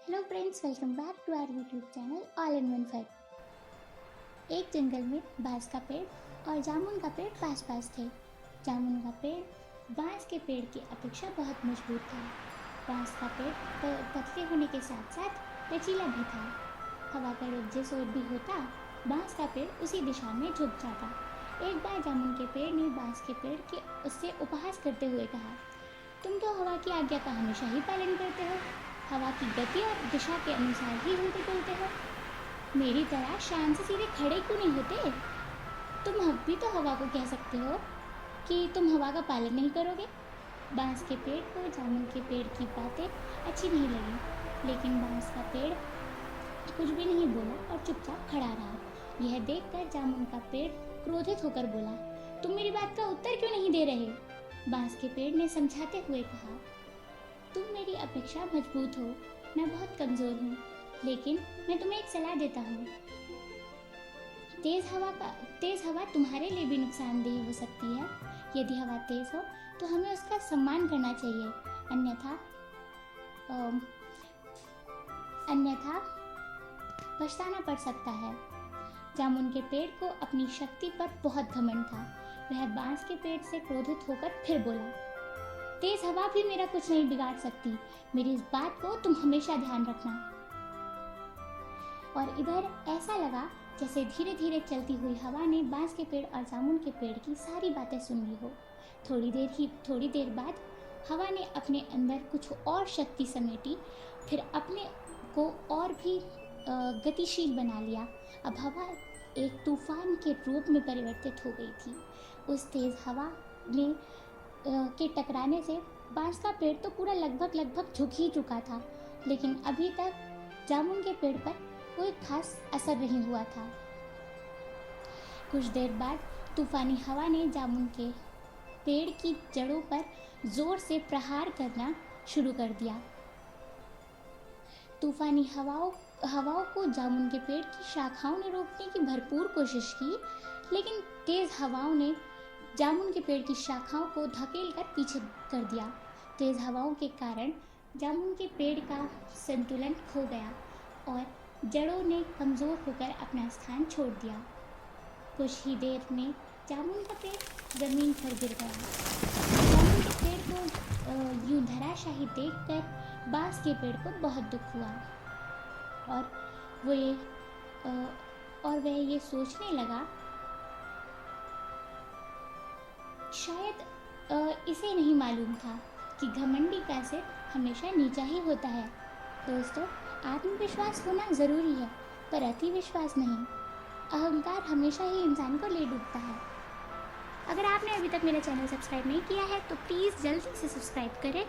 Hello friends, welcome back to our YouTube channel all in one fact. एक जंगल में बांस का पेड़ और जामुन का पेड़ पास पास थे। जामुन का पेड़ बांस के पेड़ की अपेक्षा बहुत मजबूत था। बांस का पेड़ पतले होने के साथ साथ लचीला भी था। हवा का रुख जिस ओर भी होता, बांस का पेड़ उसी दिशा में झुक जाता। एक बार जामुन के पेड़ ने बांस के पेड़ के उससे उपहास करते हुए कहा, तुम तो हवा की आज्ञा का हमेशा ही पालन करते हो। हवा की गति और दिशा के अनुसार ही हिलते डुलते हो। मेरी तरह शान से सीधे खड़े क्यों नहीं होते? तुम अब भी तो हवा को कह सकते हो कि तुम हवा का पालन नहीं करोगे। बांस के पेड़ को जामुन के पेड़ की बातें अच्छी नहीं लगी, लेकिन बांस का पेड़ कुछ भी नहीं बोला और चुपचाप खड़ा रहा। यह देखकर जामुन का पेड़ क्रोधित होकर बोला, तुम मेरी बात का उत्तर क्यों नहीं दे रहे? बांस के पेड़ ने समझाते हुए कहा, तुम मेरी अपेक्षा मजबूत हो, मैं बहुत कमजोर हूँ, लेकिन मैं तुम्हें एक सलाह देता हूँ। तेज हवा तुम्हारे लिए भी नुकसानदेह हो सकती है। यदि हवा तेज हो तो हमें उसका सम्मान करना चाहिए, अन्यथा पछताना पड़ सकता है। जामुन के पेड़ को अपनी शक्ति पर बहुत घमंड था। वह बांस के पेड़ से क्रोधित होकर फिर बोला, तेज हवा भी मेरा कुछ नहीं बिगाड़ सकती। मेरी इस बात को तुम हमेशा ध्यान रखना। और इधर ऐसा लगा जैसे धीरे धीरे चलती हुई हवा ने बांस के पेड़ और जामुन के पेड़ की सारी बातें सुन ली हो। थोड़ी देर बाद हवा ने अपने अंदर कुछ और शक्ति समेटी, फिर अपने को और भी गतिशील बना लिया। अब हवा एक तूफान के रूप में परिवर्तित हो गई थी। उस तेज हवा ने के टकराने से बांस का पेड़ तो पूरा लगभग झुक ही चुका था, लेकिन अभी तक जामुन के पेड़ पर कोई खास असर नहीं हुआ था। कुछ देर बाद तूफानी हवा ने जामुन के पेड़ की जड़ों पर जोर से प्रहार करना शुरू कर दिया। तूफानी हवाओं को जामुन के पेड़ की शाखाओं ने रोकने की भरपूर कोशिश की, लेकिन तेज हवाओं ने जामुन के पेड़ की शाखाओं को धकेल कर पीछे कर दिया। तेज हवाओं के कारण जामुन के पेड़ का संतुलन खो गया और जड़ों ने कमज़ोर होकर अपना स्थान छोड़ दिया। कुछ ही देर में जामुन का पेड़ जमीन पर गिर गया। जामुन के पेड़ को यूं धराशाही देखकर बांस के पेड़ को बहुत दुख हुआ और वह ये सोचने लगा, शायद इसे नहीं मालूम था कि घमंडी का सिर हमेशा नीचा ही होता है। दोस्तों, आत्मविश्वास होना ज़रूरी है, पर अति विश्वास नहीं। अहंकार हमेशा ही इंसान को ले डूबता है। अगर आपने अभी तक मेरा चैनल सब्सक्राइब नहीं किया है तो प्लीज़ जल्दी से सब्सक्राइब करें